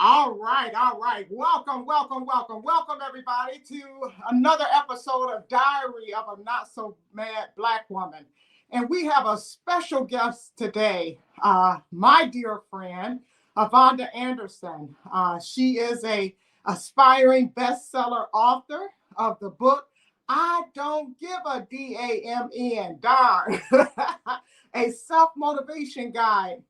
All right, all right. Welcome, welcome, welcome, welcome, everybody, to another episode of Diary of a Not So Mad Black Woman. And we have a special guest today, my dear friend, Avonda Anderson. She is a aspiring bestseller author of the book, I Don't Give a DAMN, darn, a self-motivation guide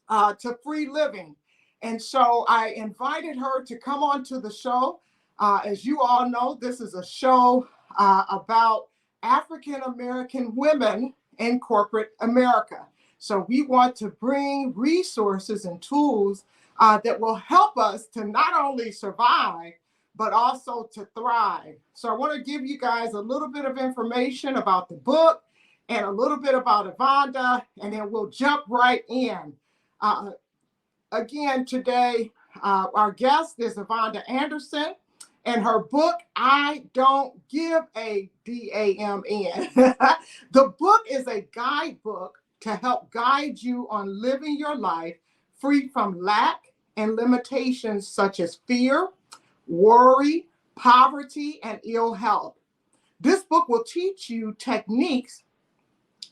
to free living. And so I invited her to come on to the show. As you all know, this is a show about African American women in corporate America. So we want to bring resources and tools that will help us to not only survive, but also to thrive. So I want to give you guys a little bit of information about the book and a little bit about Avonda, and then we'll jump right in. Again, today, our guest is Avonda Anderson, and her book, I Don't Give a DAMN. The book is a guidebook to help guide you on living your life free from lack and limitations such as fear, worry, poverty, and ill health. This book will teach you techniques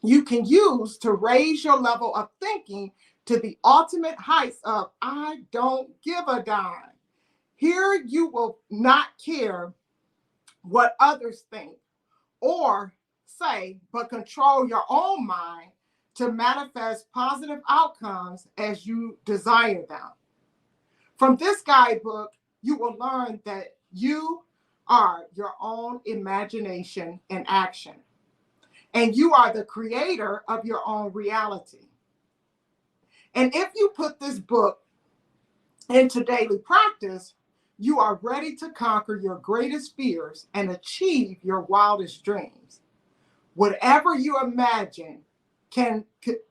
you can use to raise your level of thinking to the ultimate heights of I don't give a dime. Here you will not care what others think or say, but control your own mind to manifest positive outcomes as you desire them. From this guidebook, you will learn that you are your own imagination in action, and you are the creator of your own reality. And if you put this book into daily practice, you are ready to conquer your greatest fears and achieve your wildest dreams. Whatever you imagine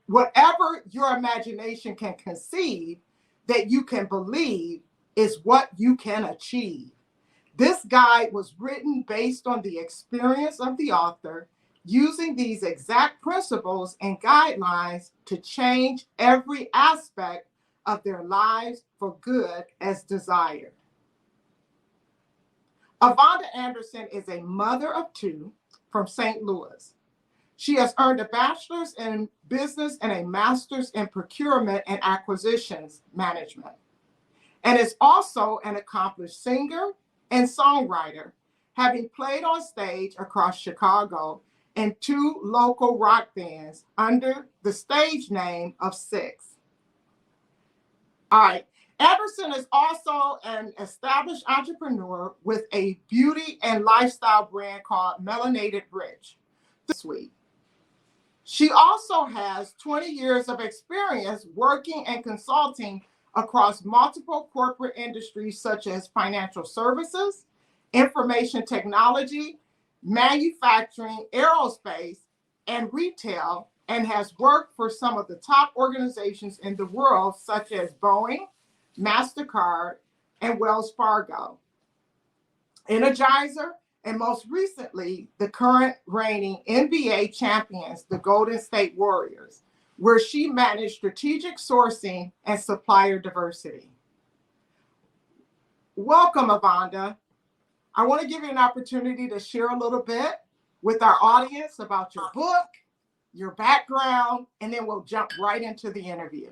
whatever your imagination can conceive that you can believe is what you can achieve. This guide was written based on the experience of the author, using these exact principles and guidelines to change every aspect of their lives for good as desired. Avonda Anderson is a mother of two from St. Louis. She has earned a bachelor's in business and a master's in procurement and acquisitions management, and is also an accomplished singer and songwriter, having played on stage across Chicago and two local rock bands under the stage name of Six. All right. Anderson is also an established entrepreneur with a beauty and lifestyle brand called Melanated Rich. Sweet. She also has 20 years of experience working and consulting across multiple corporate industries such as financial services, information technology, manufacturing, aerospace, and retail, and has worked for some of the top organizations in the world, such as Boeing, MasterCard, and Wells Fargo, Energizer, and most recently, the current reigning NBA champions, the Golden State Warriors, where she managed strategic sourcing and supplier diversity. Welcome, Avonda. I want to give you an opportunity to share a little bit with our audience about your book, your background, and then we'll jump right into the interview.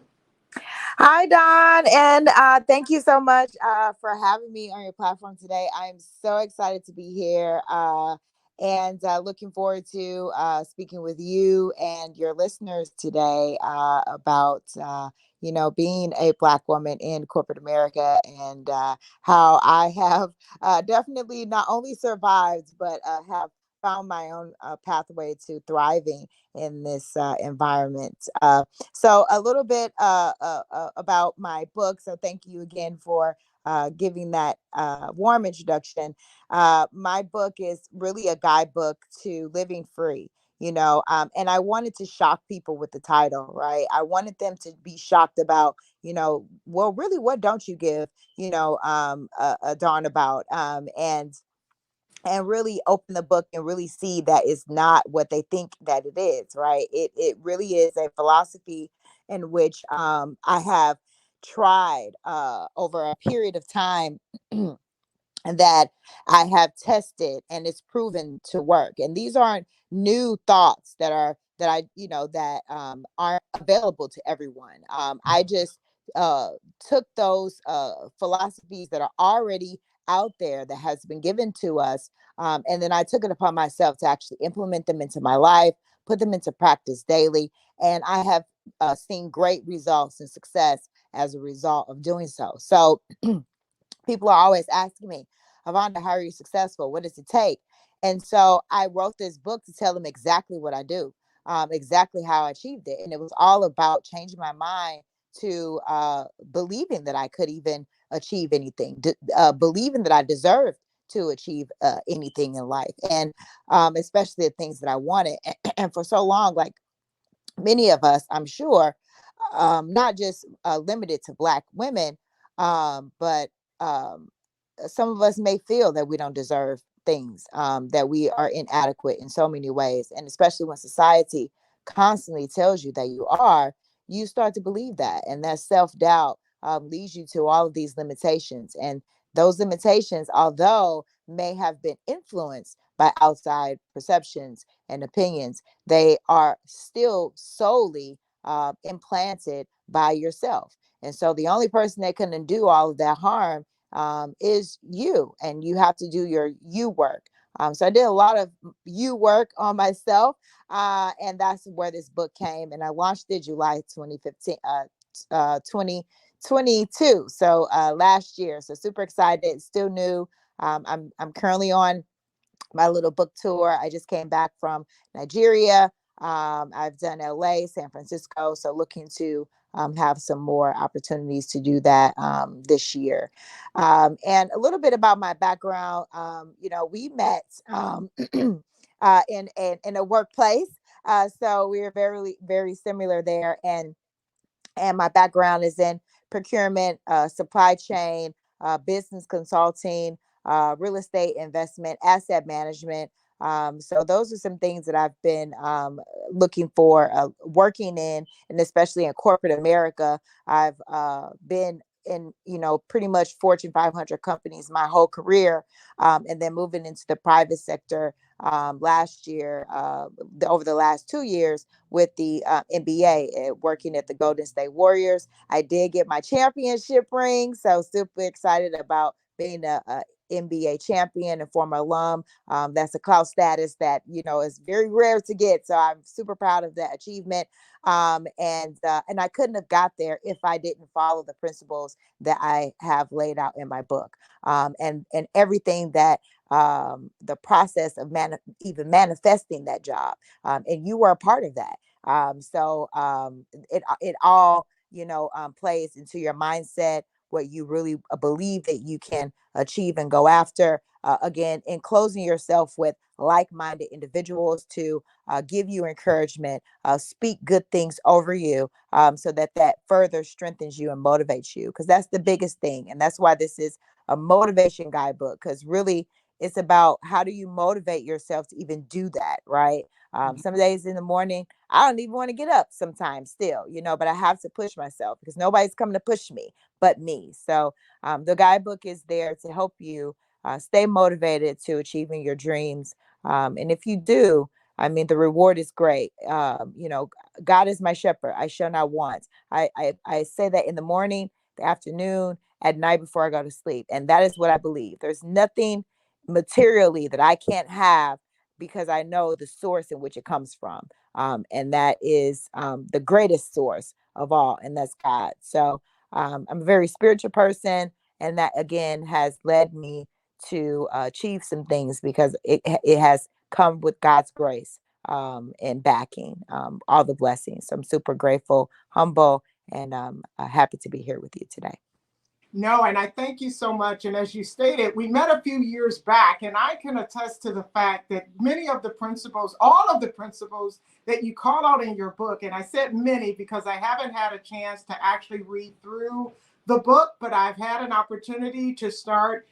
Hi, Don, and thank you so much for having me on your platform today. I am so excited to be here and looking forward to speaking with you and your listeners today about, being a Black woman in corporate America and how I have definitely not only survived, but have found my own pathway to thriving in this environment. So a little bit about my book. So thank you again for giving that warm introduction. My book is really a guidebook to living free. And I wanted to shock people with the title, right? I wanted them to be shocked about, well, really, what don't you give, a darn about? And really open the book and really see that it's not what they think that it is, right? It really is a philosophy in which I have tried over a period of time and that I have tested and it's proven to work. And these aren't new thoughts that I, that aren't available to everyone. I just uh, took those philosophies that are already out there that has been given to us, and then I took it upon myself to actually implement them into my life, put them into practice daily, and I have seen great results and success as a result of doing so. So people are always asking me, Avonda, how are you successful? What does it take? And so I wrote this book to tell them exactly what I do, exactly how I achieved it. And it was all about changing my mind to believing that I could even achieve anything, believing that I deserved to achieve anything in life, and especially the things that I wanted. And for so long, like many of us, I'm sure, not just limited to Black women, but um, some of us may feel that we don't deserve things, that we are inadequate in so many ways. And especially when society constantly tells you that you are, you start to believe that. And that self doubt leads you to all of these limitations. And those limitations, although may have been influenced by outside perceptions and opinions, they are still solely implanted by yourself. And so the only person that can undo all of that harm is you, and you have to do your you work. So I did a lot of you work on myself, and that's where this book came. And I launched it July 2015, 2022. So last year. So super excited. Still new. I'm currently on my little book tour. I just came back from Nigeria. I've done LA, San Francisco. So looking to have some more opportunities to do that this year. And a little bit about my background. We met in a workplace. So we are very, very similar there. And my background is in procurement, supply chain, business consulting, real estate investment, asset management. So those are some things that I've been looking for, working in, and especially in corporate America. I've been in, pretty much Fortune 500 companies my whole career, and then moving into the private sector last year, over the last 2 years with the NBA, working at the Golden State Warriors. I did get my championship ring, so super excited about being a NBA champion and former alum. That's a clout status that is very rare to get. So I'm super proud of that achievement. And I couldn't have got there if I didn't follow the principles that I have laid out in my book, and everything that the process of even manifesting that job, and you were a part of that. It all plays into your mindset, what you really believe that you can achieve and go after. Again, enclosing yourself with like-minded individuals to give you encouragement, speak good things over you, so that further strengthens you and motivates you. Because that's the biggest thing, and that's why this is a motivation guidebook. Because really, it's about how do you motivate yourself to even do that, right? Some days in the morning, I don't even want to get up sometimes still, but I have to push myself because nobody's coming to push me but me. So the guidebook is there to help you stay motivated to achieving your dreams. And if you do, I mean, the reward is great. God is my shepherd. I shall not want. I say that in the morning, the afternoon, at night before I go to sleep. And that is what I believe. There's nothing materially that I can't have because I know the source in which it comes from. And that is the greatest source of all, and that's God. So I'm a very spiritual person, and that again has led me to achieve some things because it has come with God's grace and backing, all the blessings. So I'm super grateful, humble, and happy to be here with you today. No, and I thank you so much. And as you stated, we met a few years back, and I can attest to the fact that many of the principles, all of the principles that you call out in your book, and I said many because I haven't had a chance to actually read through the book, but I've had an opportunity to start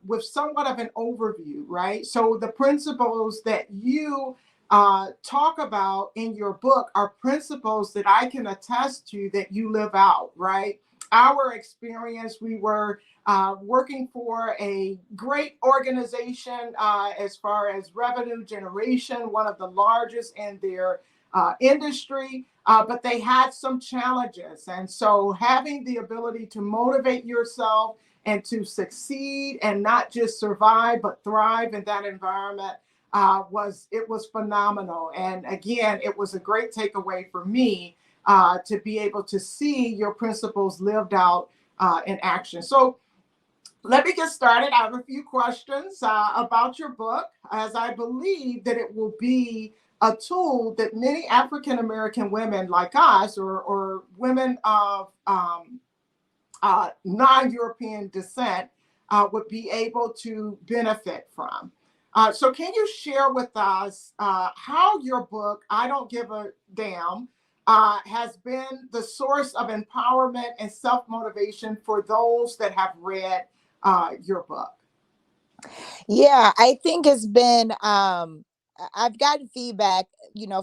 with somewhat of an overview, right? So the principles that you talk about in your book are principles that I can attest to that you live out, right? our experience. We were working for a great organization as far as revenue generation, one of the largest in their industry, but they had some challenges. And so having the ability to motivate yourself and to succeed and not just survive, but thrive in that environment was phenomenal. And again, it was a great takeaway for me to be able to see your principles lived out in action. So let me get started. I have a few questions about your book, as I believe that it will be a tool that many African American women like us, or women of non-European descent, would be able to benefit from. So can you share with us how your book, I Don't Give a Damn, has been the source of empowerment and self-motivation for those that have read your book? Yeah, I think it's been I've gotten feedback,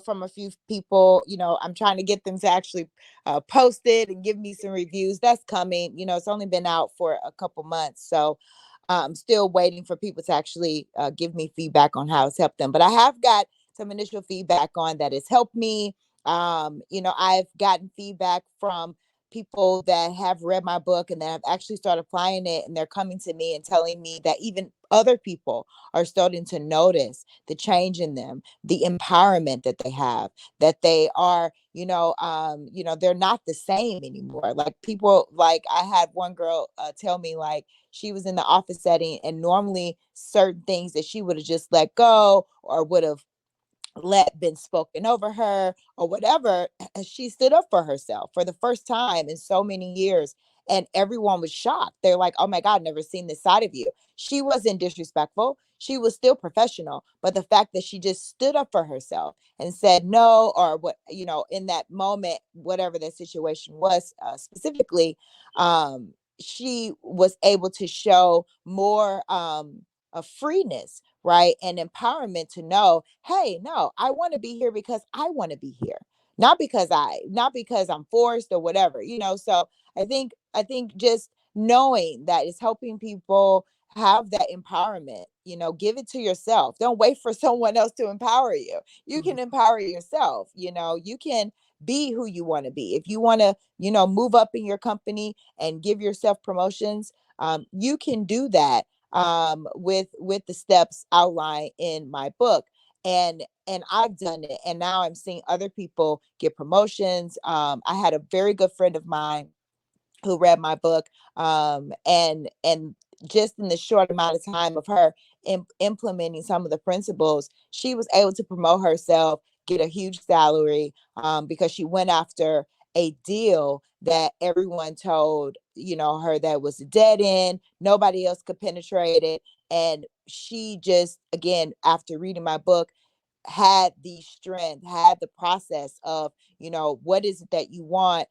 from a few people. I'm trying to get them to actually post it and give me some reviews. That's coming. It's only been out for a couple months, so I'm still waiting for people to actually give me feedback on how it's helped them. But I have got some initial feedback on that it's helped me. I've gotten feedback from people that have read my book and that have actually started applying it, and they're coming to me and telling me that even other people are starting to notice the change in them, the empowerment that they have, that they are, they're not the same anymore. Like, people, like, I had one girl tell me, like, she was in the office setting, and normally certain things that she would have just let go or would have let been spoken over her or whatever, she stood up for herself for the first time in so many years, and everyone was shocked. They're like, oh my god, never seen this side of you. She wasn't disrespectful, she was still professional, but the fact that she just stood up for herself and said no, or what, in that moment, whatever the situation was, specifically, she was able to show more of freeness, right? And empowerment to know, hey, no, I want to be here because I want to be here. Not because I'm forced or whatever, So I think just knowing that is helping people have that empowerment. Give it to yourself. Don't wait for someone else to empower you. You can empower yourself. You can be who you want to be. If you want to, move up in your company and give yourself promotions, you can do that with the steps outlined in my book. And I've done it, and now I'm seeing other people get promotions. I had a very good friend of mine who read my book, and just in the short amount of time of her implementing some of the principles, she was able to promote herself, get a huge salary, because she went after a deal that everyone told her that was a dead end, nobody else could penetrate it. And she just, again, after reading my book, had the strength, had the process of, what is it that you want,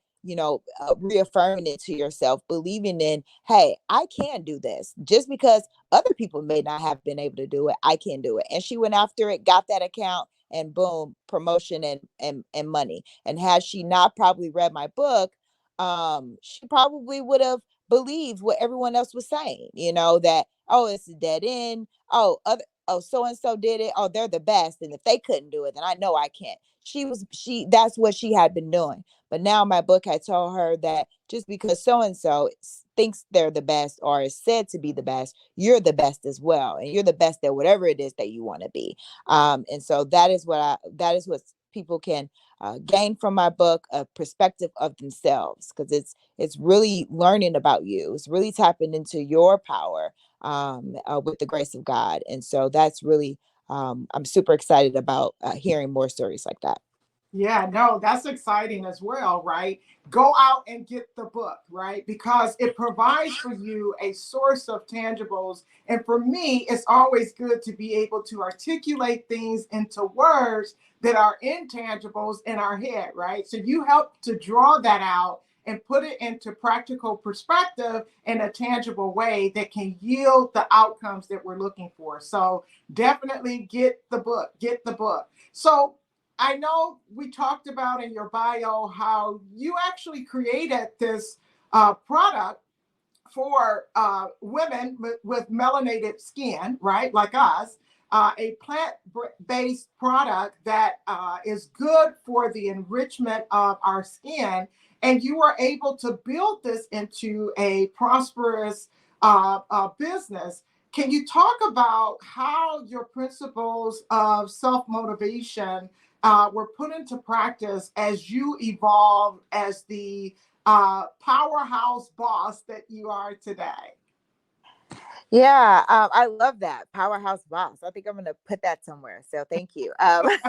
reaffirming it to yourself, believing in, hey, I can do this. Just because other people may not have been able to do it, I can do it. And she went after it, got that account, and boom, promotion and money. And had she not probably read my book, she probably would have believed what everyone else was saying, that, oh, it's a dead end. Oh, so and so did it. Oh, they're the best. And if they couldn't do it, then I know I can't. That's what she had been doing. But now my book had told her that just because so and so thinks they're the best or is said to be the best, you're the best as well. And you're the best at whatever it is that you want to be. And so that is what people can gain from my book, a perspective of themselves, because it's really learning about you. It's really tapping into your power, with the grace of God. And so that's really, I'm super excited about hearing more stories like that. Yeah, no, that's exciting as well, right? Go out and get the book, right? Because it provides for you a source of tangibles. And for me, it's always good to be able to articulate things into words that are intangibles in our head, right? So you help to draw that out and put it into practical perspective in a tangible way that can yield the outcomes that we're looking for. So definitely get the book, get the book. So I know we talked about in your bio how you actually created this product for women with melanated skin, right, like us, a plant-based product that is good for the enrichment of our skin. And you are able to build this into a prosperous business. Can you talk about how your principles of self-motivation were put into practice as you evolved as the powerhouse boss that you are today? Yeah, I love that powerhouse boss. I think I'm gonna put that somewhere. So thank you. But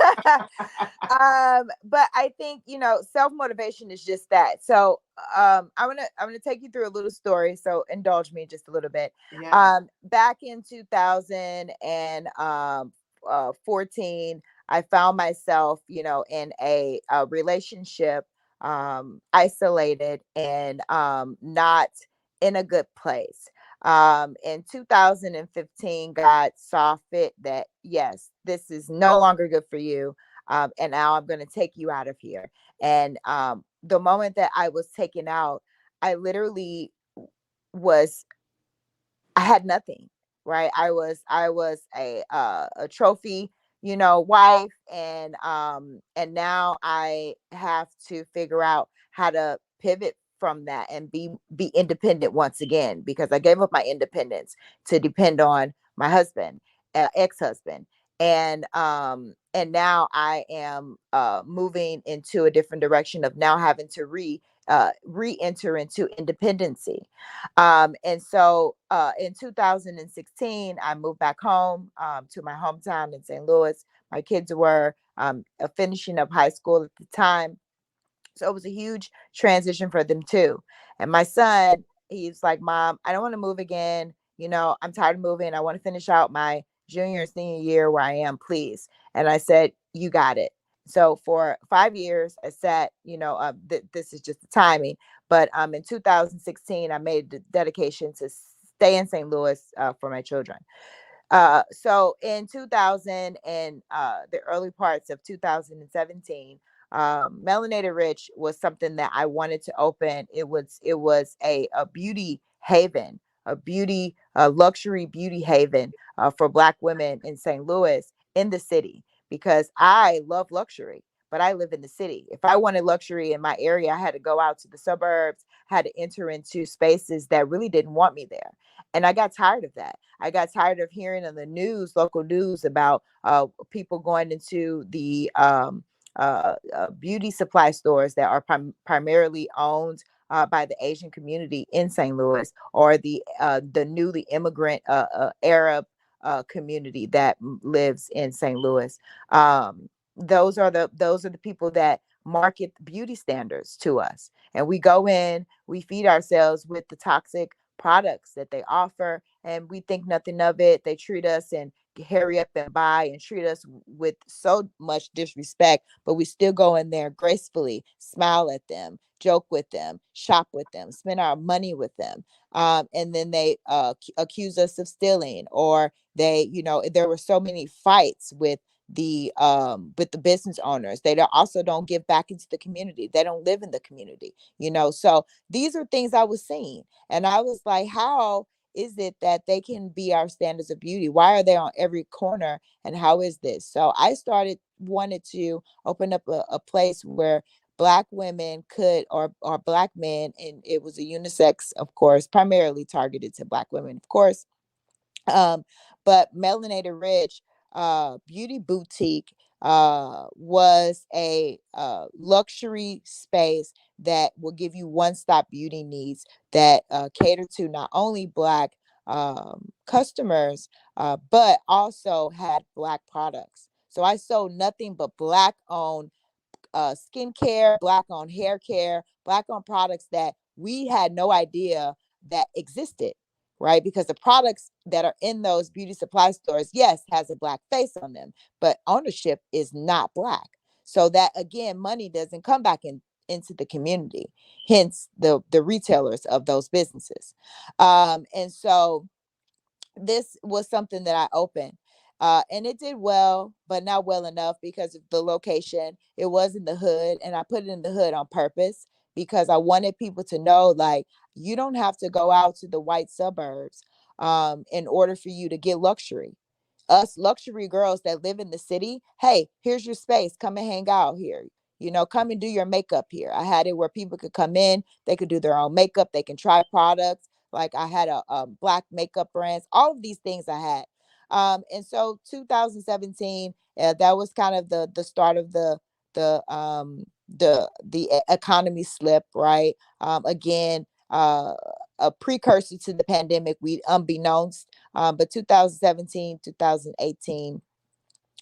I think self motivation is just that. So I'm gonna take you through a little story. So indulge me just a little bit. Yes. Back in 2014, I found myself, in a relationship, isolated and not in a good place. In 2015, God saw fit that, yes, this is no longer good for you. And now I'm going to take you out of here. And the moment that I was taken out, I literally was I had nothing, right? I was a trophy, wife, and now I have to figure out how to pivot from that and be independent once again, because I gave up my independence to depend on my husband, ex-husband. And now I am moving into a different direction of now having to re-enter into independency. And so in 2016, I moved back home to my hometown in St. Louis. My kids were finishing up high school at the time. So it was a huge transition for them too. And my son, he's like, Mom, I don't want to move again. I'm tired of moving. I want to finish out my junior and senior year where I am, please. And I said, you got it. So for 5 years, I said, this is just the timing. But in 2016, I made the dedication to stay in St. Louis for my children. So in 2000 and the early parts of 2017, Melanated Rich was something that I wanted to open. It was a beauty haven, a luxury beauty haven for Black women in St. Louis, in the city, because I love luxury. But I live in the city. If I wanted luxury in my area, I had to go out to the suburbs, had to enter into spaces that really didn't want me there. And I got tired of that. I got tired of hearing on the news, local news, about people going into the beauty supply stores that are primarily owned by the Asian community in St. Louis, or the newly immigrant Arab community that lives in St. Louis. Those are the people that market beauty standards to us, and we go in, we feed ourselves with the toxic products that they offer, and we think nothing of it. They treat us and hurry up and buy and treat us with so much disrespect, but we still go in there gracefully, smile at them, joke with them, shop with them, spend our money with them. And then they accuse us of stealing, or there were so many fights with the business owners. They also don't give back into the community. They don't live in the community. So these are things I was seeing, and I was like, how is it that they can be our standards of beauty? Why are they on every corner? And how is this? So I wanted to open up a place where Black women could, or Black men, and it was a unisex, of course, primarily targeted to Black women, of course. um, but Melanated Rich Beauty Boutique was a luxury space that will give you one-stop beauty needs that cater to not only Black customers, but also had Black products. So I sold nothing but Black owned skincare, Black owned hair care, Black owned products that we had no idea that existed, right? Because the products that are in those beauty supply stores, yes, has a Black face on them, but ownership is not Black. So that, again, money doesn't come back into the community, hence the retailers of those businesses. And so this was something that I opened. And it did well, but not well enough because of the location. It was in the hood, and I put it in the hood on purpose because I wanted people to know, like, you don't have to go out to the white suburbs in order for you to get luxury. Us luxury girls that live in the city, hey, here's your space. Come and hang out here. Come and do your makeup here. I had it where people could come in, they could do their own makeup, they can try products. Like I had a black makeup brands, all of these things I had. And so 2017, that was kind of the start of the economy slip, right? Again, a precursor to the pandemic, we unbeknownst, but 2017, 2018,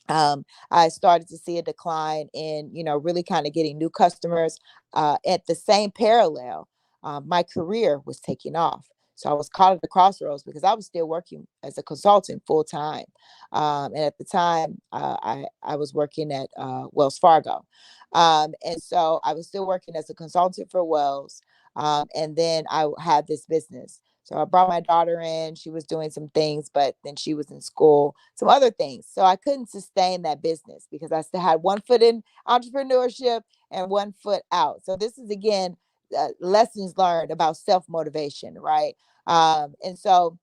I started to see a decline in, really kind of getting new customers. At the same parallel, my career was taking off. So I was caught at the crossroads because I was still working as a consultant full time. And at the time, I was working at Wells Fargo. And so I was still working as a consultant for Wells. And then I had this business. So I brought my daughter in. She was doing some things, but then she was in school, some other things. So I couldn't sustain that business because I still had one foot in entrepreneurship and one foot out. So this is, again, lessons learned about self motivation, right? And so,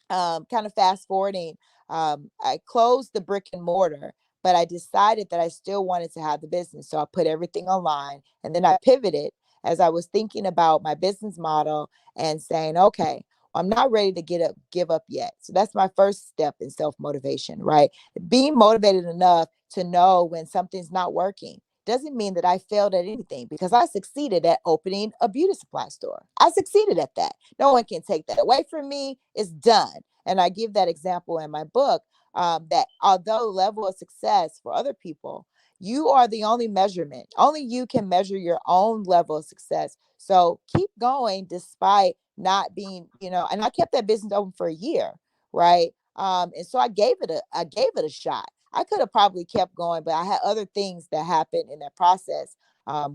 kind of fast forwarding, I closed the brick and mortar, but I decided that I still wanted to have the business. So I put everything online, and then I pivoted as I was thinking about my business model and saying, okay, I'm not ready to give up yet. So that's my first step in self motivation, right? Being motivated enough to know when something's not working doesn't mean that I failed at anything, because I succeeded at opening a beauty supply store. I succeeded at that. No one can take that away from me. It's done. And I give that example in my book, that although level of success for other people, you are the only measurement. Only you can measure your own level of success. So keep going despite not being, and I kept that business open for a year, right? And so I gave it a shot. I could have probably kept going, but I had other things that happened in that process,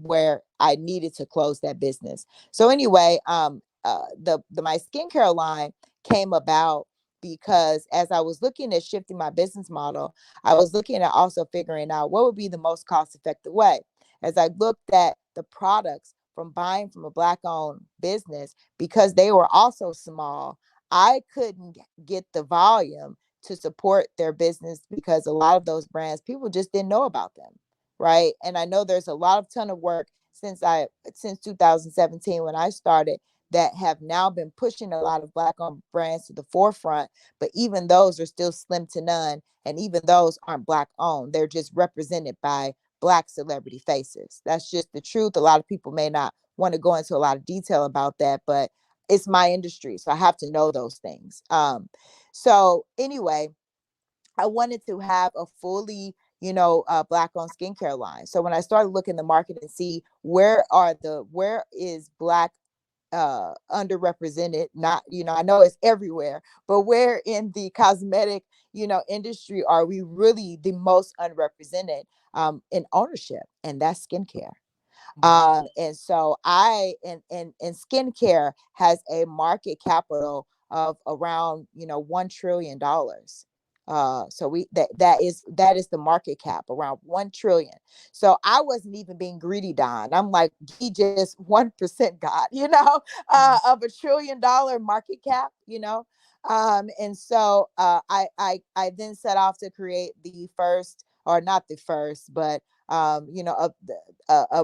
where I needed to close that business. So anyway, the my skincare line came about because as I was looking at shifting my business model, I was looking at also figuring out what would be the most cost effective way. As I looked at the products from buying from a Black owned business, because they were also small, I couldn't get the volume to support their business because a lot of those brands, people just didn't know about them. Right. And I know there's a lot of ton of work since 2017 when I started, that have now been pushing a lot of Black owned brands to the forefront. But even those are still slim to none. And even those aren't Black owned. They're just represented by Black celebrity faces. That's just the truth. A lot of people may not want to go into a lot of detail about that, but it's my industry. So I have to know those things. So anyway, I wanted to have a fully, Black owned skincare line. So when I started looking the market and see where is Black underrepresented, not, I know it's everywhere, but where in the cosmetic, industry are we really the most unrepresented, in ownership? And that's skincare. And so and skincare has a market capital of around, $1 trillion. So that is the market cap, around 1 trillion. So I wasn't even being greedy, Don. I'm like, he just 1%, God, of $1 trillion market cap, and so I then set off to create the first, or not the first, but a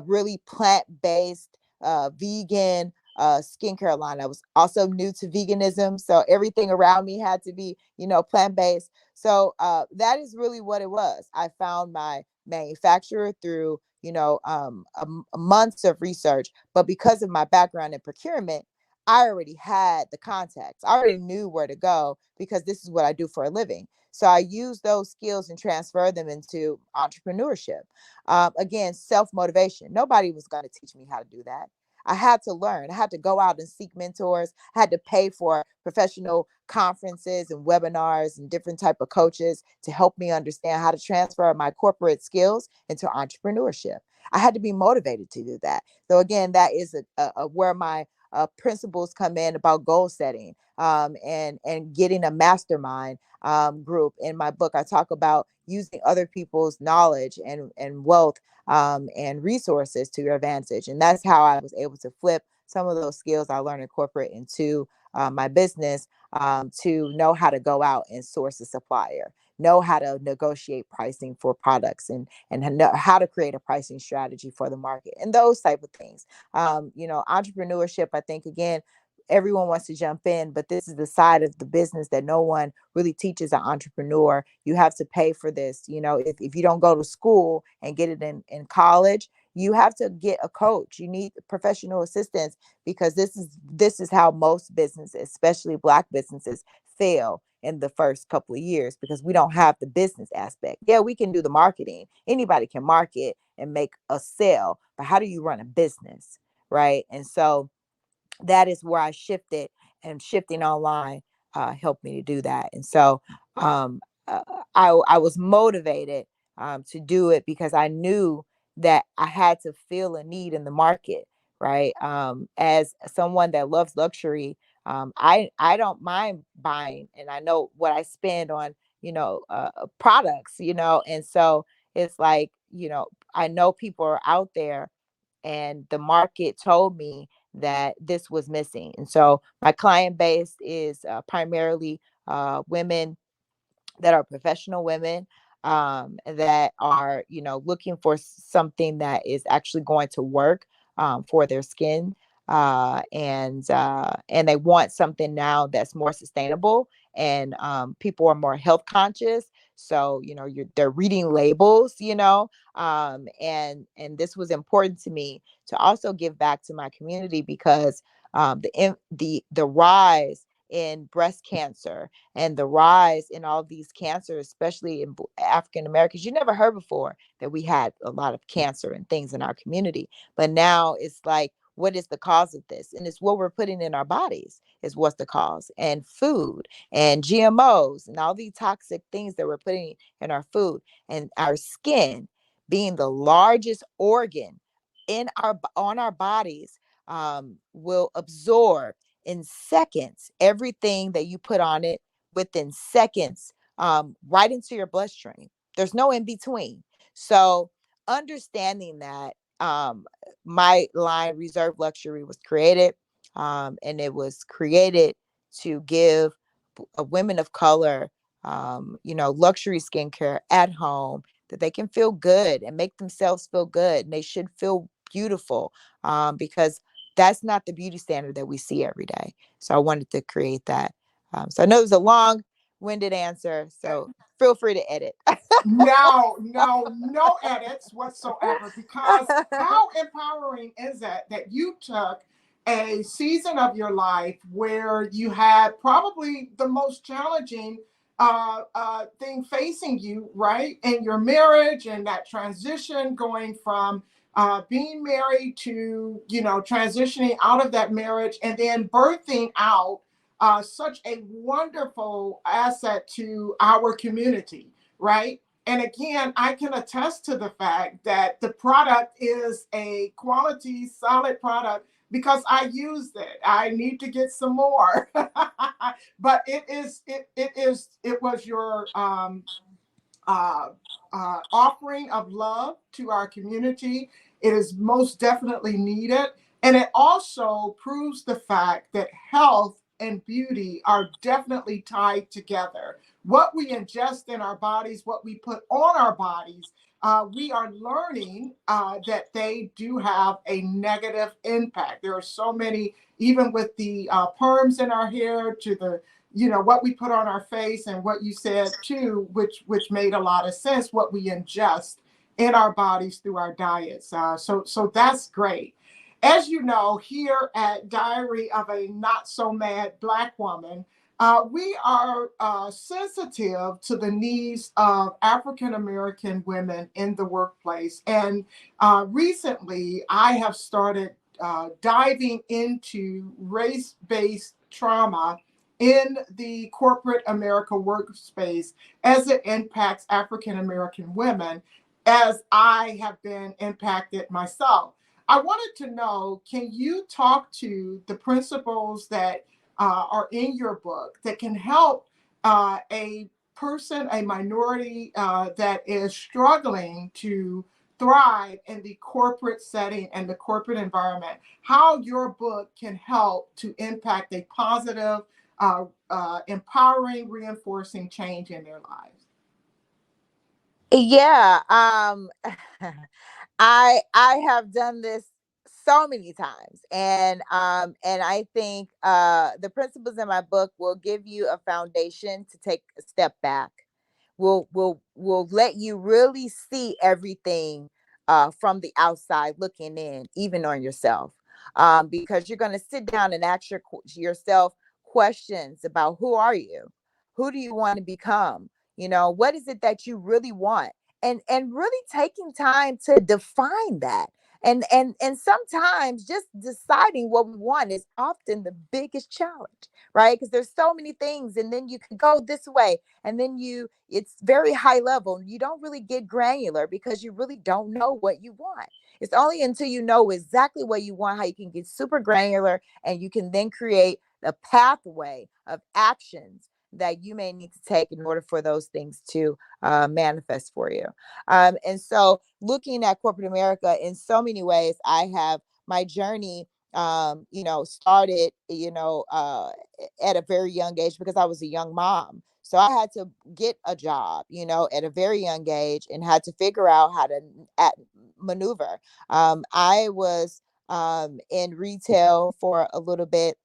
really plant-based, vegan, skincare line. I was also new to veganism, so everything around me had to be, plant-based. So that is really what it was. I found my manufacturer through, months of research, but because of my background in procurement, I already had the contacts. I already knew where to go because this is what I do for a living. So I use those skills and transfer them into entrepreneurship. Again, self motivation. Nobody was going to teach me how to do that. I had to learn. I had to go out and seek mentors. I had to pay for professional conferences and webinars and different type of coaches to help me understand how to transfer my corporate skills into entrepreneurship. I had to be motivated to do that. So again, that is where my principles come in about goal setting, and getting a mastermind group. In my book, I talk about using other people's knowledge and wealth and resources to your advantage. And that's how I was able to flip some of those skills I learned in corporate into my business, to know how to go out and source a supplier, know how to negotiate pricing for products, and know how to create a pricing strategy for the market, and those type of things. Entrepreneurship, I think, again, everyone wants to jump in, but this is the side of the business that no one really teaches an entrepreneur. You have to pay for this. If you don't go to school and get it in college, you have to get a coach. You need professional assistance, because this is how most businesses, especially Black businesses, fail in the first couple of years, because we don't have the business aspect. Yeah, we can do the marketing. Anybody can market and make a sale, but how do you run a business, right? And so that is where I shifted, and shifting online helped me to do that. And so um, uh, I was motivated to do it, because I knew that I had to fill a need in the market, right? As someone that loves luxury, I don't mind buying, and I know what I spend on, products, and so it's like, I know people are out there, and the market told me that this was missing. And so my client base is primarily women that are professional women, that are, looking for something that is actually going to work for their skin, and they want something now that's more sustainable, and people are more health conscious. So they're reading labels, and this was important to me to also give back to my community, because the rise in breast cancer and the rise in all these cancers, especially in African Americans. You never heard before that we had a lot of cancer and things in our community. But now it's like, what is the cause of this? And it's what we're putting in our bodies is what's the cause. And food and GMOs and all these toxic things that we're putting in our food, and our skin being the largest organ on our bodies, will absorb in seconds everything that you put on it, within seconds, right into your bloodstream. There's no in between. So understanding that, my line Reserve Luxury was created, and it was created to give women of color, luxury skincare at home, that they can feel good and make themselves feel good, and they should feel beautiful, because that's not the beauty standard that we see every day. So I wanted to create that. So I know it was a long-winded answer, so feel free to edit. No, no, no edits whatsoever. Because how empowering is that you took a season of your life where you had probably the most challenging thing facing you, right? In your marriage, and that transition going from being married to, transitioning out of that marriage, and then birthing out such a wonderful asset to our community, right? And again, I can attest to the fact that the product is a quality, solid product, because I used it. I need to get some more. But it was your uh, offering of love to our community. It is most definitely needed. And it also proves the fact that health and beauty are definitely tied together. What we ingest in our bodies, what we put on our bodies, we are learning that they do have a negative impact. There are so many, even with the perms in our hair, to the what we put on our face, and what you said too, which made a lot of sense, what we ingest in our bodies through our diets. So that's great. As you know, here at Diary of a Not So Mad Black Woman, we are sensitive to the needs of African American women in the workplace. And recently, I have started diving into race-based trauma in the corporate America workspace as it impacts African American women, as I have been impacted myself. I wanted to know, can you talk to the principles that are in your book that can help a person, a minority that is struggling to thrive in the corporate setting and the corporate environment, how your book can help to impact a positive, empowering, reinforcing change in their lives? Yeah, I have done this so many times, and I think the principles in my book will give you a foundation to take a step back. Will let you really see everything from the outside looking in, even on yourself, because you're going to sit down and ask yourself questions about who are you, who do you want to become, what is it that you really want, and really taking time to define that. And sometimes just deciding what we want is often the biggest challenge, right? Because there's so many things, and then you could go this way, and then it's very high level. You don't really get granular because you really don't know what you want. It's only until you know exactly what you want how you can get super granular, and you can then create a pathway of actions that you may need to take in order for those things to manifest for you. And so, looking at corporate America in so many ways, I have my journey, started, at a very young age because I was a young mom. So I had to get a job, at a very young age, and had to figure out how to maneuver. I was in retail for a little bit,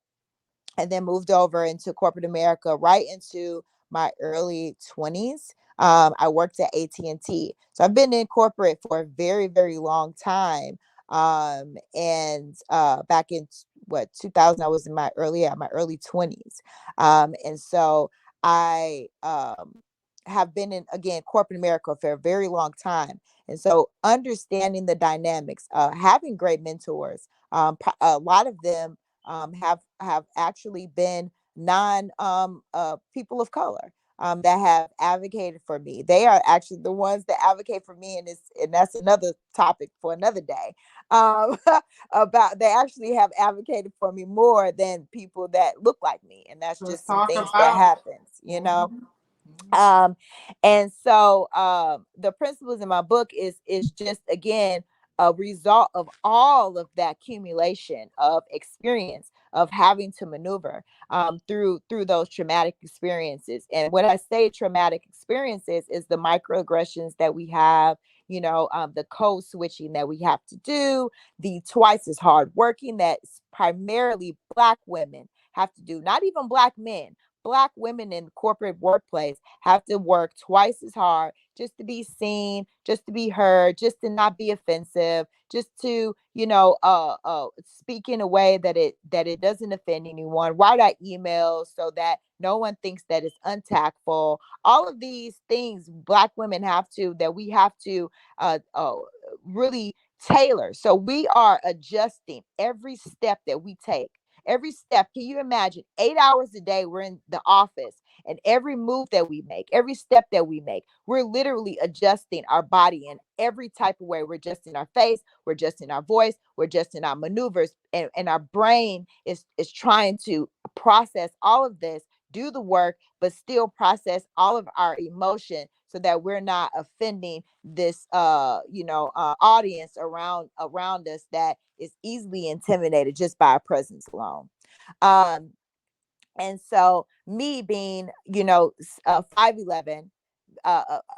and then moved over into corporate America right into my early 20s. I worked at AT&T. So I've been in corporate for a very, very long time. And back in what 2000, I was in my early 20s. And so I have been in, again, corporate America for a very long time. And so understanding the dynamics, having great mentors, a lot of them have actually been non people of color, that have advocated for me. They are actually the ones that advocate for me, and that's another topic for another day. Um, about, they actually have advocated for me more than people that look like me, and that's Let's just some talk things that about it. happens, Mhm. Mhm. um and so the principles in my book is just, again, a result of all of that accumulation of experience of having to maneuver through those traumatic experiences. And when I say traumatic experiences, is the microaggressions that we have, the code switching that we have to do, the twice as hard working that primarily Black women have to do, not even Black men. Black women in corporate workplace have to work twice as hard just to be seen, just to be heard, just to not be offensive, just to, speak in a way that it doesn't offend anyone, write out emails so that no one thinks that it's untactful. All of these things Black women have to, that we have to really tailor. So we are adjusting every step that we take. Every step. Can you imagine? 8 hours a day, we're in the office, and every move that we make, every step that we make, we're literally adjusting our body in every type of way. We're adjusting our face, we're adjusting our voice, we're adjusting our maneuvers, and our brain is trying to process all of this, do the work, but still process all of our emotion so that we're not offending this audience around us that is easily intimidated just by our presence alone. um and so, me being, 5'11",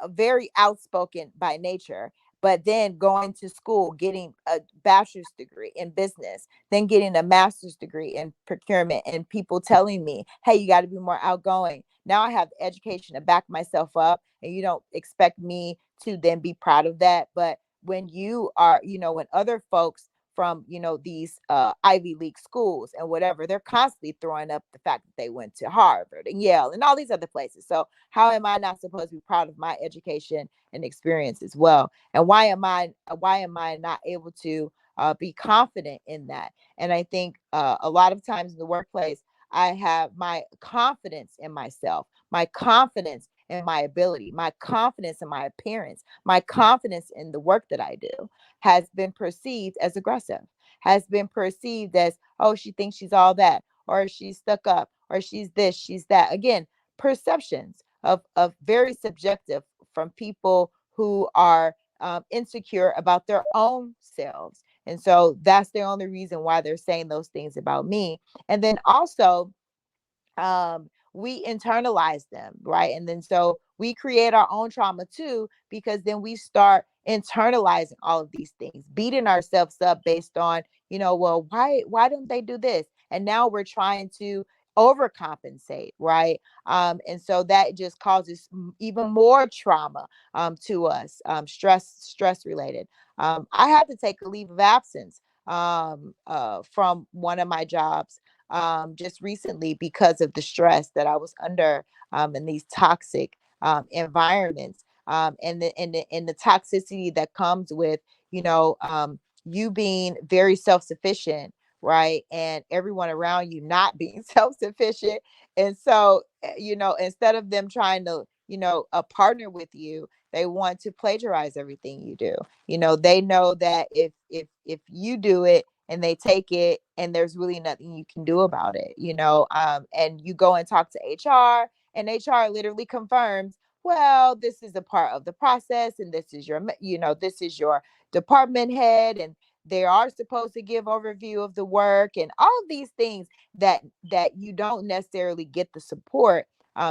very outspoken by nature, but then going to school, getting a bachelor's degree in business, then getting a master's degree in procurement, and people telling me, hey, you got to be more outgoing. Now I have the education to back myself up, and you don't expect me to then be proud of that. But when you are, when other folks from, these Ivy League schools and whatever, they're constantly throwing up the fact that they went to Harvard and Yale and all these other places. So how am I not supposed to be proud of my education and experience as well? And why am I not able to be confident in that? And I think a lot of times in the workplace, I have my confidence in myself, my confidence in my ability, my confidence in my appearance, my confidence in the work that I do has been perceived as aggressive, has been perceived as, oh, she thinks she's all that, or she's stuck up, or she's this, she's that. Again, perceptions of very subjective from people who are insecure about their own selves. And so that's the only reason why they're saying those things about me. And then also, we internalize them, right? And then so we create our own trauma too, because then we start internalizing all of these things, beating ourselves up based on, well, why don't they do this? And now we're trying to overcompensate, right? And so that just causes even more trauma to us, stress related. I had to take a leave of absence from one of my jobs just recently because of the stress that I was under in these toxic environments, and the toxicity that comes with, you being very self-sufficient, right? And everyone around you not being self-sufficient. And so, instead of them trying to, partner with you, they want to plagiarize everything you do. They know that if you do it and they take it and there's really nothing you can do about it, and you go and talk to HR, and HR literally confirms, well, this is a part of the process, and this is your department head, and they are supposed to give overview of the work and all of these things that you don't necessarily get the support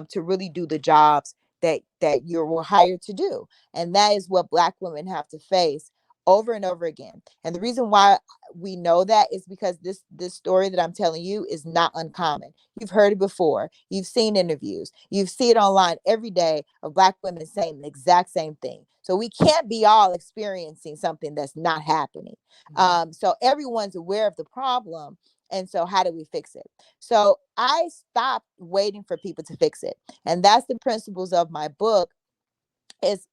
to really do the jobs that you're hired to do. And that is what Black women have to face over and over again. And the reason why we know that is because this story that I'm telling you is not uncommon. You've heard it before. You've seen interviews. You see it online every day of Black women saying the exact same thing. So we can't be all experiencing something that's not happening. So everyone's aware of the problem. And so how do we fix it? So I stopped waiting for people to fix it. And that's the principles of my book. Is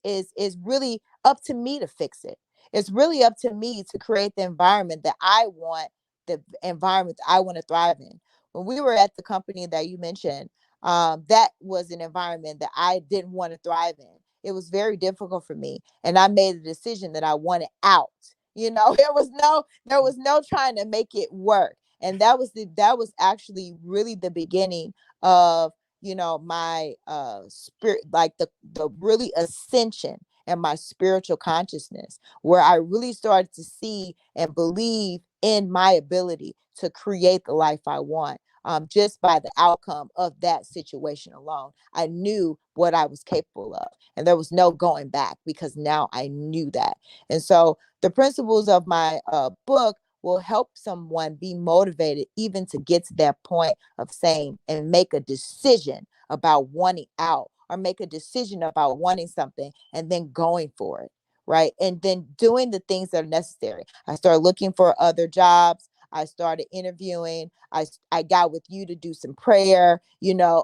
really up to me to fix it. It's really up to me to create the environment that I want, the environment that I want to thrive in. When we were at the company that you mentioned, that was an environment that I didn't want to thrive in. It was very difficult for me, and I made a decision that I wanted out. There was no trying to make it work, and that was actually really the beginning of my spirit, like the really ascension and my spiritual consciousness, where I really started to see and believe in my ability to create the life I want. Just by the outcome of that situation alone, I knew what I was capable of, and there was no going back because now I knew that. And so the principles of my book will help someone be motivated even to get to that point of saying and make a decision about wanting out, or make a decision about wanting something and then going for it, right? And then doing the things that are necessary. I started looking for other jobs. I started interviewing. I got with you to do some prayer,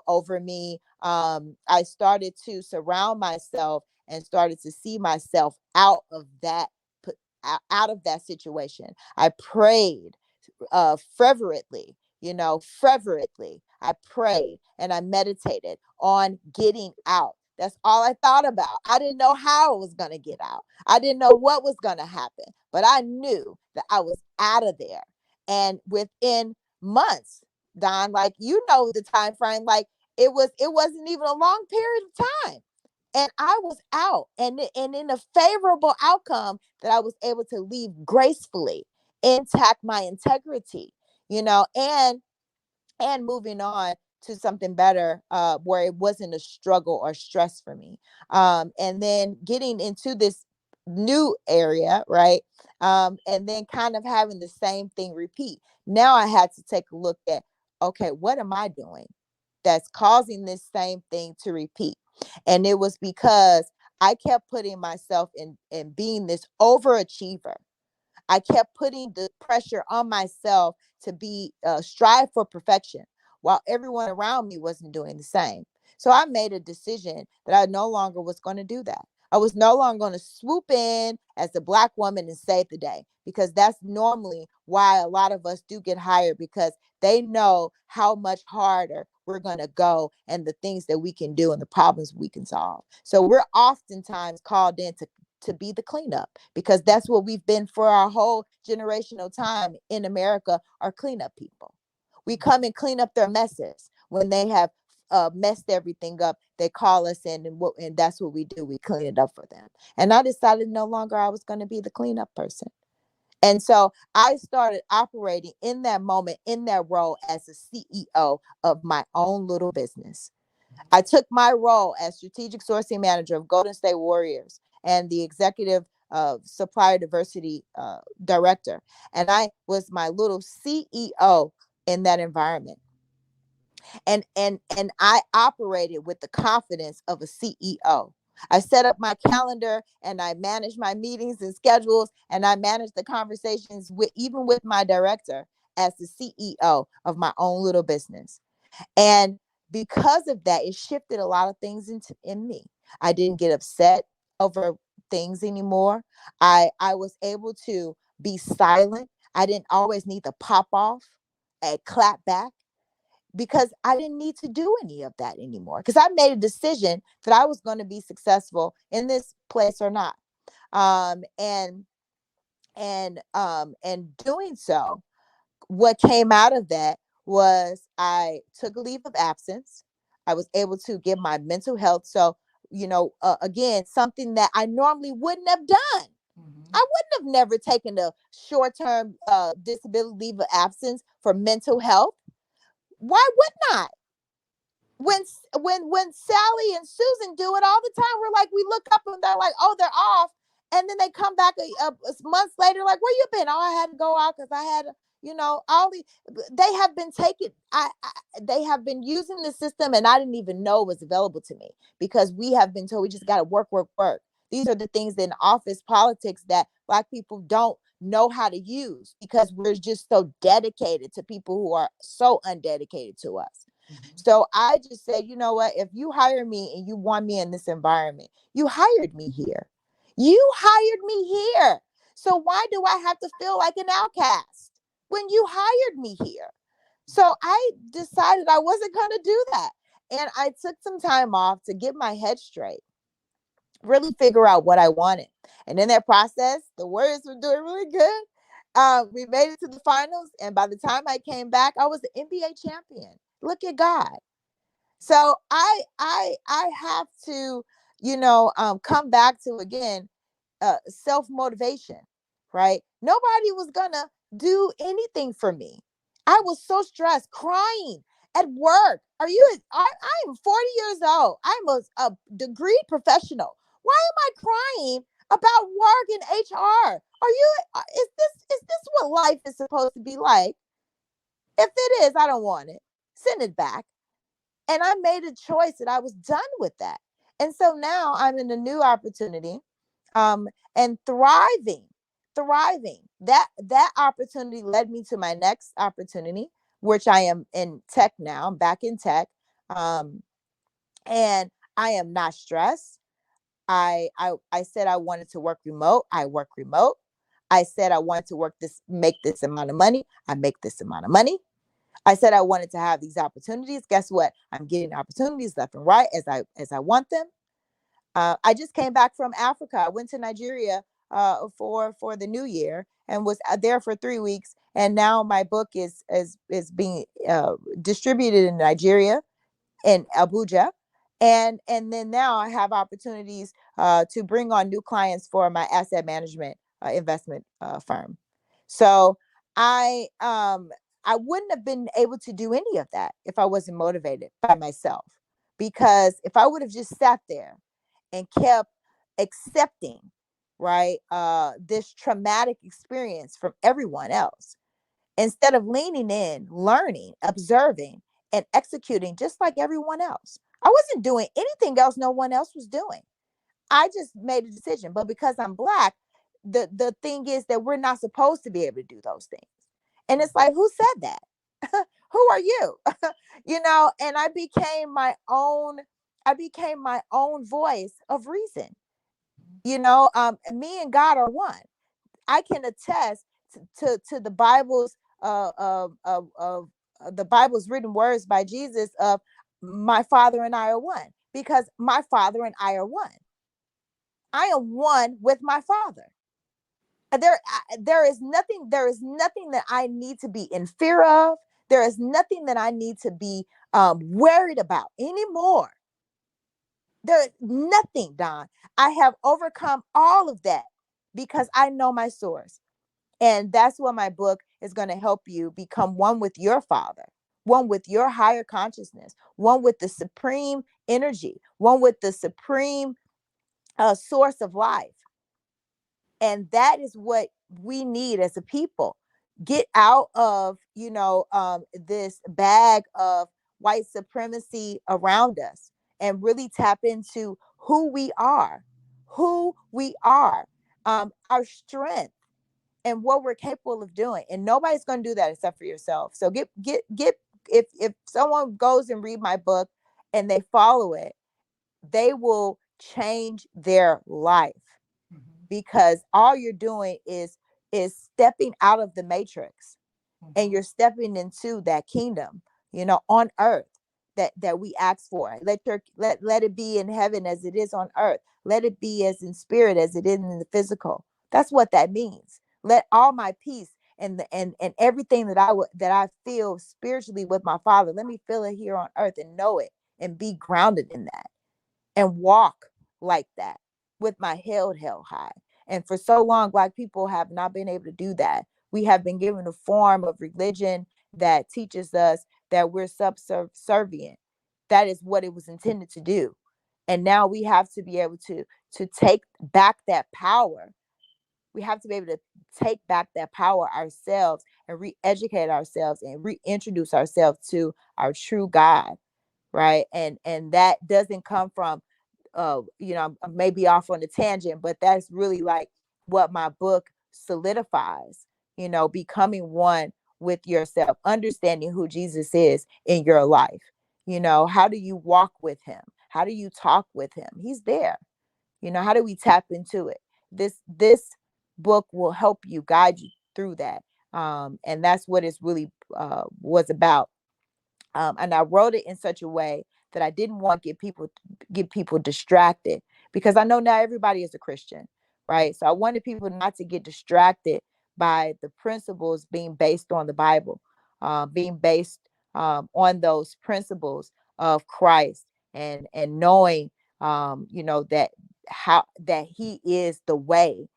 over me. I started to surround myself and started to see myself out of that situation. I prayed fervently, fervently. I prayed and I meditated on getting out. That's all I thought about. I didn't know how I was going to get out. I didn't know what was going to happen, but I knew that I was out of there. And within months, Don, like the time frame, like it wasn't even a long period of time, and I was out, and in a favorable outcome that I was able to leave gracefully, intact my integrity, and moving on to something better, where it wasn't a struggle or stress for me. And then getting into this new area, right? And then kind of having the same thing repeat. Now I had to take a look at, okay, what am I doing that's causing this same thing to repeat? And it was because I kept putting myself in being this overachiever. I kept putting the pressure on myself to be strive for perfection while everyone around me wasn't doing the same. So I made a decision that I no longer was going to do that. I was no longer going to swoop in as the Black woman and save the day, because that's normally why a lot of us do get hired, because they know how much harder we're going to go and the things that we can do and the problems we can solve. So we're oftentimes called in to be the cleanup, because that's what we've been for our whole generational time in America, are cleanup people. We come and clean up their messes. When they have messed everything up, they call us in, and that's what we do. We clean it up for them. And I decided no longer I was going to be the cleanup person. And so I started operating in that moment, in that role, as a CEO of my own little business. I took my role as strategic sourcing manager of Golden State Warriors and the executive supplier diversity director. And I was my little CEO in that environment. And I operated with the confidence of a CEO. I set up my calendar and I managed my meetings and schedules, and I managed the conversations with, even with my director, as the CEO of my own little business. And because of that, it shifted a lot of things in me. I didn't get upset over things anymore. I was able to be silent. I didn't always need to pop off and clap back, because I didn't need to do any of that anymore. Because I made a decision that I was going to be successful in this place or not. Um, and and doing so, what came out of that was I took a leave of absence. I was able to give my mental health. So, again, something that I normally wouldn't have done. Mm-hmm. I wouldn't have never taken a short-term disability leave of absence for mental health. Why wouldn't I? When Sally and Susan do it all the time, we're like, we look up and they're like, oh, they're off, and then they come back a months later, like, where you been? Oh, I had to go out because I had, all the they have been taking. They have been using the system, and I didn't even know it was available to me, because we have been told we just got to work, work, work. These are the things in office politics that Black people don't know how to use, because we're just so dedicated to people who are so undedicated to us. Mm-hmm. So I just said, you know what? If you hire me and you want me in this environment, you hired me here. You hired me here. So why do I have to feel like an outcast when you hired me here? So I decided I wasn't going to do that. And I took some time off to get my head straight, really figure out what I wanted. And in that process, the Warriors were doing really good. We made it to the finals. And by the time I came back, I was the NBA champion. Look at God. So I have to, come back to, again, self motivation, right? Nobody was gonna do anything for me. I was so stressed, crying at work. I'm 40 years old. I'm a degree professional. Why am I crying about work and HR? Is this what life is supposed to be like? If it is, I don't want it. Send it back. And I made a choice that I was done with that. And so now I'm in a new opportunity, and thriving. That opportunity led me to my next opportunity, which I am in tech now. I'm back in tech. Um, and I am not stressed. I said I wanted to work remote. I work remote. I said I wanted to make this amount of money. I make this amount of money. I said I wanted to have these opportunities. Guess what? I'm getting opportunities left and right as I want them. I just came back from Africa. I went to Nigeria for the new year and was there for 3 weeks. And now my book is being distributed in Nigeria, in Abuja. And then now I have opportunities to bring on new clients for my asset management investment firm. So I um I wouldn't have been able to do any of that if I wasn't motivated by myself. Because if I would have just sat there and kept accepting, right, this traumatic experience from everyone else, instead of leaning in, learning, observing, and executing just like everyone else. I wasn't doing anything else no one else was doing. I just made a decision. But because I'm Black, the thing is that we're not supposed to be able to do those things. And it's like, who said that? Who are you? And I became my own voice of reason. Me and God are one. I can attest to the Bible's the Bible's written words by Jesus of my Father and I are one, because my Father and I are one. I am one with my Father. There is nothing that I need to be in fear of. There is nothing that I need to be worried about anymore. There is nothing, Don. I have overcome all of that because I know my source. And that's what my book is going to help you become one with your Father, one with your higher consciousness, one with the supreme energy, one with the supreme source of life. And that is what we need as a people. Get out of, this bag of white supremacy around us, and really tap into who we are, our strength, and what we're capable of doing. And nobody's going to do that except for yourself. So get if someone goes and read my book and they follow it, they will change their life, Mhm. because all you're doing is stepping out of the matrix, and Mhm. you're stepping into that kingdom, on earth, that we ask for. Let it be in heaven as it is on earth. Let it be as in spirit as it is in the physical. That's what that means. Let all my peace and everything that I feel spiritually with my Father, let me feel it here on earth and know it and be grounded in that and walk like that with my head held high. And for so long, Black people have not been able to do that. We have been given a form of religion that teaches us that we're subservient. That is what it was intended to do. And now we have to be able to take back that power. We have to be able to take back that power ourselves and re-educate ourselves and reintroduce ourselves to our true God, right? And that doesn't come from maybe off on a tangent, but that's really like what my book solidifies, becoming one with yourself, understanding who Jesus is in your life. How do you walk with him? How do you talk with him? He's there. How do we tap into it? This book will help you, guide you through that. And that's what it's really was about. And I wrote it in such a way that I didn't want to get people distracted, because I know not everybody is a Christian, right? So I wanted people not to get distracted by the principles being based on the Bible, being based on those principles of Christ, and knowing, that he is the way,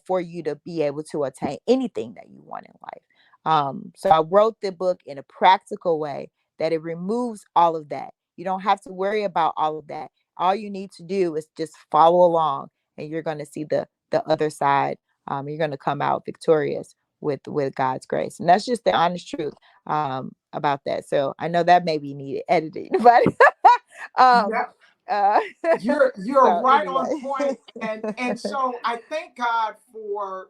for you to be able to attain anything that you want in life. So I wrote the book in a practical way that it removes all of that. You don't have to worry about all of that. All you need to do is just follow along, and you're going to see the other side. You're going to come out victorious with God's grace, and that's just the honest truth about that. So I know that maybe needed editing, but um, Yeah, uh, you're so right on anyway. point, and so I thank God for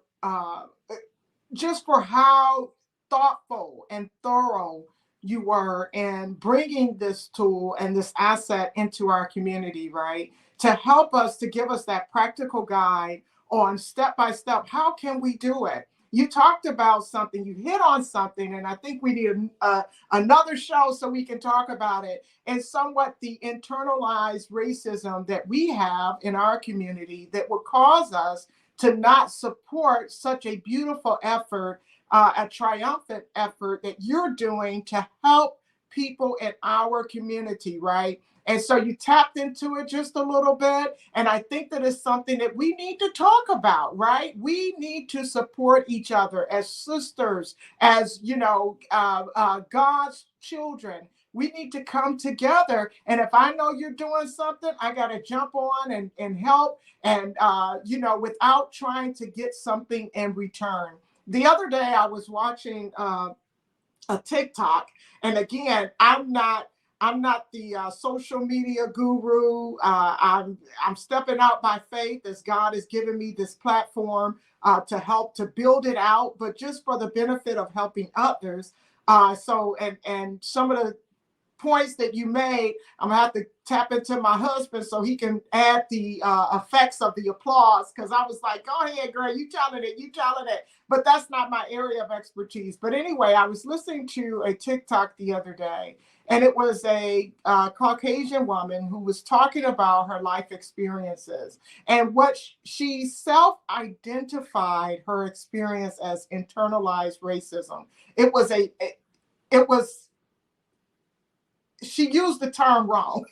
just for how thoughtful and thorough you were in bringing this tool and this asset into our community, right? To help us, to give us that practical guide on step by step. How can we do it? You talked about something, you hit on something, and I think we need another show so we can talk about it. And somewhat the internalized racism that we have in our community that would cause us to not support such a beautiful effort, a triumphant effort that you're doing to help people in our community, right? And so you tapped into it just a little bit. And I think that is something that we need to talk about, right? We need to support each other as sisters, as, God's children. We need to come together. And if I know you're doing something, I got to jump on and help, and without trying to get something in return. The other day I was watching a TikTok, and again, I'm not the social media guru. I'm stepping out by faith as God has given me this platform to help to build it out, but just for the benefit of helping others. So and some of the points that you made, I'm gonna have to tap into my husband so he can add the effects of the applause, because I was like, go ahead, girl, you telling it, you telling it. But that's not my area of expertise. But anyway, I was listening to a TikTok the other day, and it was a Caucasian woman who was talking about her life experiences and what she self-identified her experience as internalized racism. It was she used the term wrong.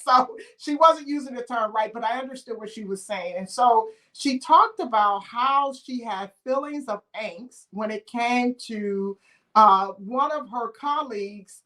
So she wasn't using the term right, but I understood what she was saying. And so she talked about how she had feelings of angst when it came to one of her colleagues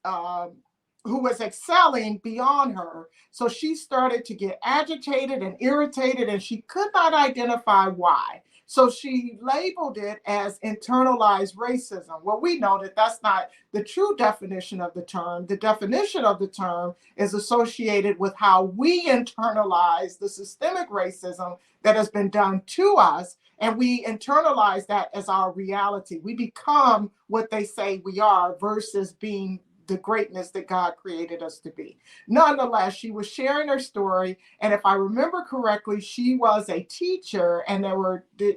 who was excelling beyond her. So she started to get agitated and irritated, and she could not identify why. So she labeled it as internalized racism. Well, we know that that's not the true definition of the term. The definition of the term is associated with how we internalize the systemic racism that has been done to us, and we internalize that as our reality. We become what they say we are versus being the greatness that God created us to be. Nonetheless, she was sharing her story, and if I remember correctly, she was a teacher, and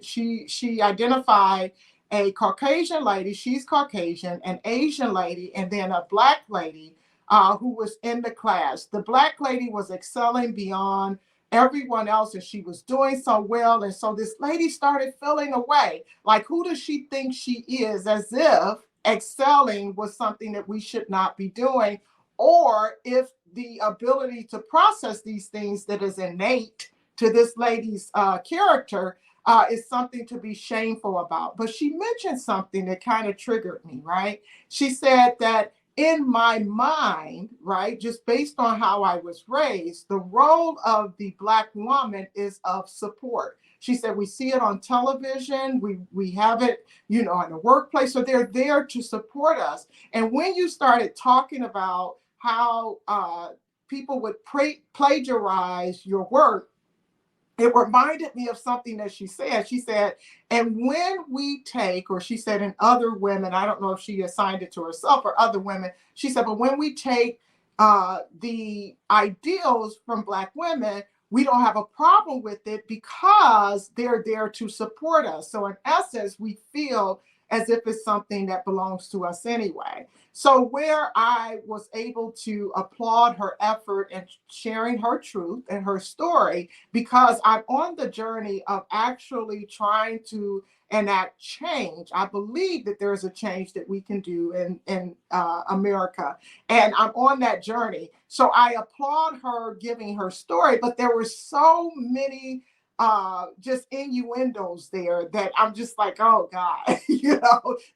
she identified a Caucasian lady, she's Caucasian, an Asian lady, and then a Black lady who was in the class. The Black lady was excelling beyond everyone else, and she was doing so well. And so this lady started feeling away. Like, who does she think she is? As if excelling was something that we should not be doing, or if the ability to process these things that is innate to this lady's character is something to be shameful about. But she mentioned something that kind of triggered me, right? She said that in my mind, right, just based on how I was raised, the role of the Black woman is of support. She said, we see it on television, we have it, in the workplace, so they're there to support us. And when you started talking about how people would plagiarize your work, it reminded me of something that she said. She said, and when we take, or she said, and other women, I don't know if she assigned it to herself or other women, she said, but when we take the ideals from Black women, we don't have a problem with it because they're there to support us. So in essence, we feel as if it's something that belongs to us anyway. So where I was able to applaud her effort in sharing her truth and her story, because I'm on the journey of actually trying to enact change. I believe that there's a change that we can do in America, and I'm on that journey. So I applaud her giving her story, but there were so many just innuendos there that I'm just like, oh God,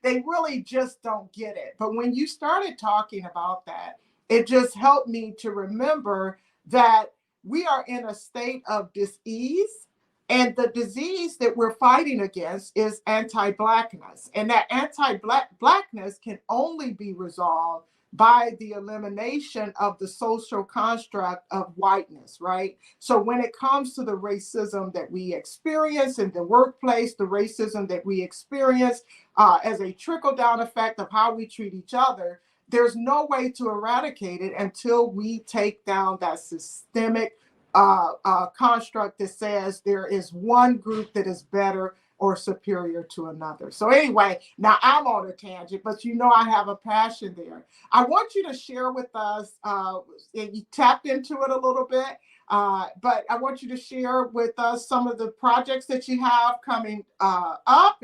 they really just don't get it. But when you started talking about that, it just helped me to remember that we are in a state of dis-ease, and the disease that we're fighting against is anti-Blackness. And that anti-Blackness can only be resolved by the elimination of the social construct of whiteness, right? So when it comes to the racism that we experience in the workplace, the racism that we experience as a trickle-down effect of how we treat each other, there's no way to eradicate it until we take down that systemic construct that says there is one group that is better or superior to another. So anyway, now I'm on a tangent, but I have a passion there. I want you to share with us, and you tapped into it a little bit, but I want you to share with us some of the projects that you have coming up,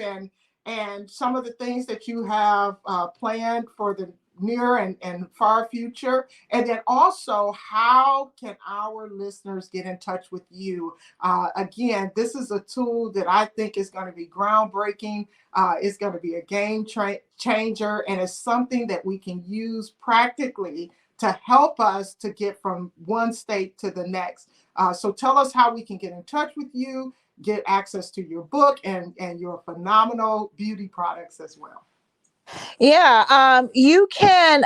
and some of the things that you have planned for the near and far future. And then also, how can our listeners get in touch with you? Again, this is a tool that I think is going to be groundbreaking. It's going to be a game changer, and it's something that we can use practically to help us to get from one state to the next. So tell us how we can get in touch with you, get access to your book and your phenomenal beauty products as well. Yeah, you can.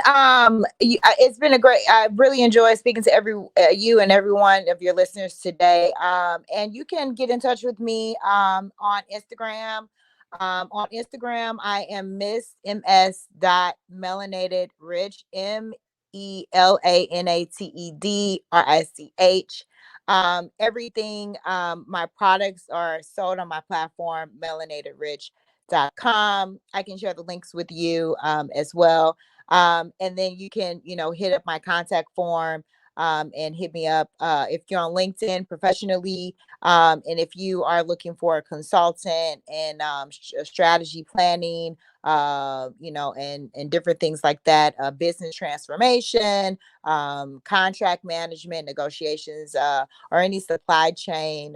It's been a great. I really enjoy speaking to you and every one of your listeners today. And you can get in touch with me on Instagram. On Instagram, I am Miss MS dot melanated rich, ELANATEDRICH. Everything, my products are sold on my platform, melanatedrich.com. I can share the links with you as well. And then you can, hit up my contact form and hit me up if you're on LinkedIn professionally. And if you are looking for a consultant and strategy planning, and different things like that, business transformation, contract management, negotiations, or any supply chain,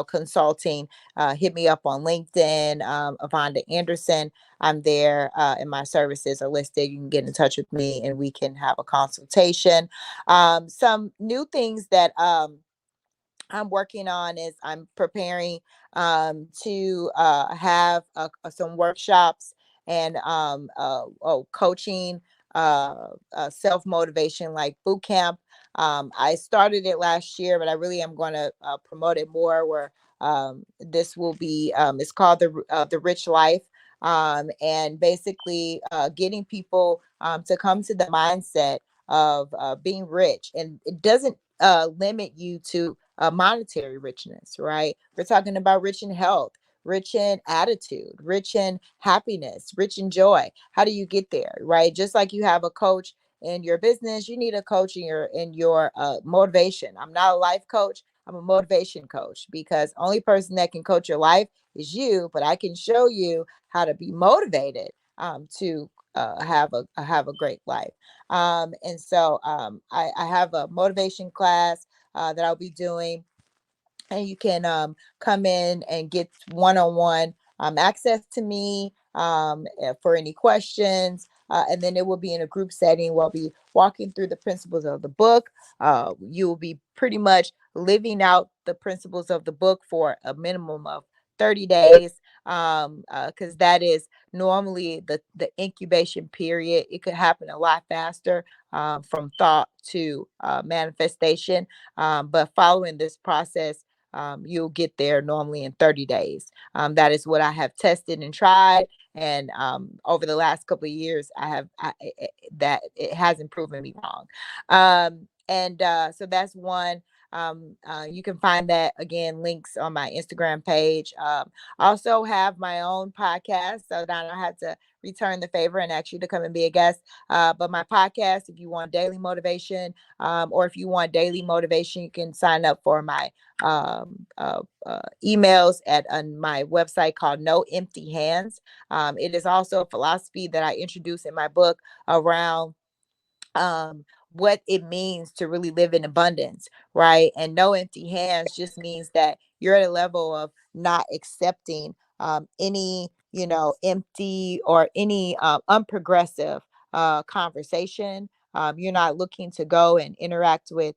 consulting, hit me up on LinkedIn, Avonda Anderson. I'm there, and my services are listed. You can get in touch with me and we can have a consultation. Some new things that I'm working on is I'm preparing to have some workshops and coaching, self motivation like boot camp. I started it last year, but I really am going to promote it more. Where this will be, it's called the Rich Life. And basically getting people to come to the mindset of being rich, and it doesn't limit you to monetary richness, right? We're talking about rich in health, rich in attitude, rich in happiness, rich in joy. How do you get there, right? Just like you have a coach in your business, you need a coach in your motivation. I'm not a life coach. I'm a motivation coach, because only person that can coach your life is you. But I can show you how to be motivated to have a great life. And so I have a motivation class that I'll be doing, and you can come in and get one-on-one access to me for any questions. And then it will be in a group setting. We'll be walking through the principles of the book. You will be pretty much living out the principles of the book for a minimum of 30 days, because that is normally the incubation period. It could happen a lot faster from thought to manifestation. But following this process, you'll get there normally in 30 days. That is what I have tested and tried. And over the last couple of years, that it hasn't proven me wrong. And so that's one. You can find that again, links on my Instagram page. I also have my own podcast. So now I had to return the favor and ask you to come and be a guest. But my podcast, if you want daily motivation, or if you want daily motivation, you can sign up for my emails at on my website called No Empty Hands. It is also a philosophy that I introduce in my book around what it means to really live in abundance, right? And no empty hands just means that you're at a level of not accepting any, empty or any unprogressive conversation. You're not looking to go and interact with,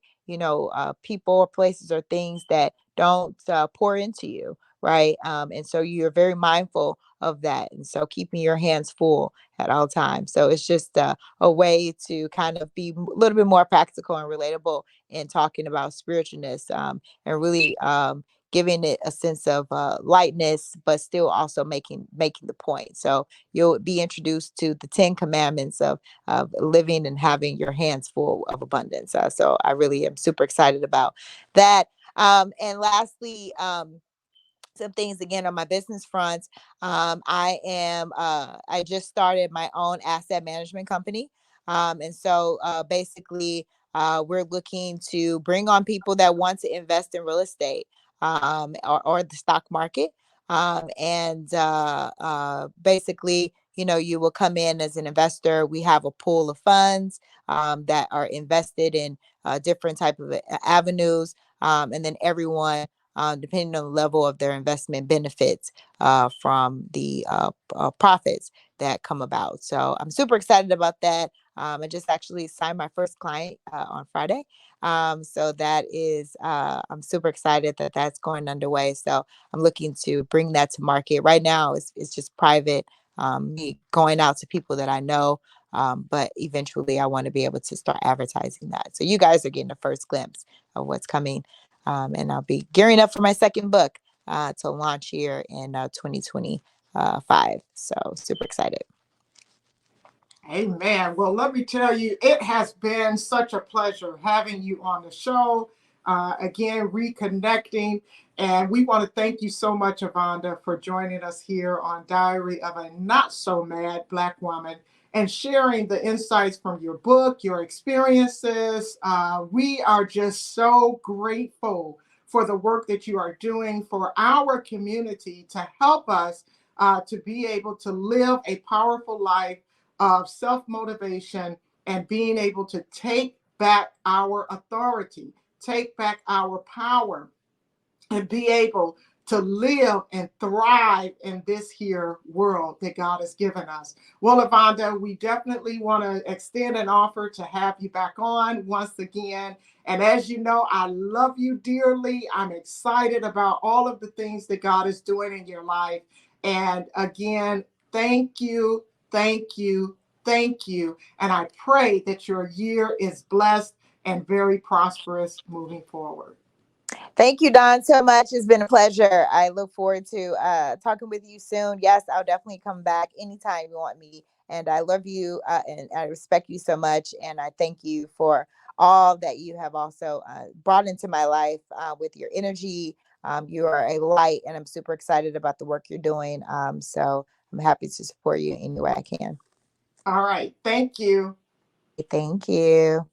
people or places or things that don't pour into you, right? And so you're very mindful of that. And so keeping your hands full at all times. So it's just a way to kind of be a little bit more practical and relatable in talking about spiritualness, and really giving it a sense of lightness, but still also making the point. So you'll be introduced to the 10 commandments of living and having your hands full of abundance. So I really am super excited about that. And lastly, some things again on my business front. I just started my own asset management company. And so basically we're looking to bring on people that want to invest in real estate, or the stock market. And basically, you will come in as an investor. We have a pool of funds that are invested in different type of avenues. And then everyone, depending on the level of their investment, benefits from the profits that come about. So I'm super excited about that. I just actually signed my first client on Friday. So that is, I'm super excited that that's going underway. So I'm looking to bring that to market. Right now, it's just private, me going out to people that I know. But eventually, I want to be able to start advertising that. So you guys are getting the first glimpse of what's coming. And I'll be gearing up for my second book to launch here in 2025. So super excited. Amen. Well, let me tell you, it has been such a pleasure having you on the show. Again, reconnecting. And we want to thank you so much, Avonda, for joining us here on Diary of a Not So Mad Black Woman and sharing the insights from your book, your experiences. We are just so grateful for the work that you are doing for our community to help us to be able to live a powerful life of self motivation and being able to take back our authority, take back our power, and be able to live and thrive in this here world that God has given us. Well, Avonda, we definitely want to extend an offer to have you back on once again. And as you know, I love you dearly. I'm excited about all of the things that God is doing in your life. And again, thank you, thank you, thank you. And I pray that your year is blessed and very prosperous moving forward. Thank you, Don, so much. It's been a pleasure. I look forward to talking with you soon. Yes, I'll definitely come back anytime you want me. And I love you and I respect you so much. And I thank you for all that you have also brought into my life with your energy. You are a light, and I'm super excited about the work you're doing. So I'm happy to support you any way I can. All right. Thank you. Thank you.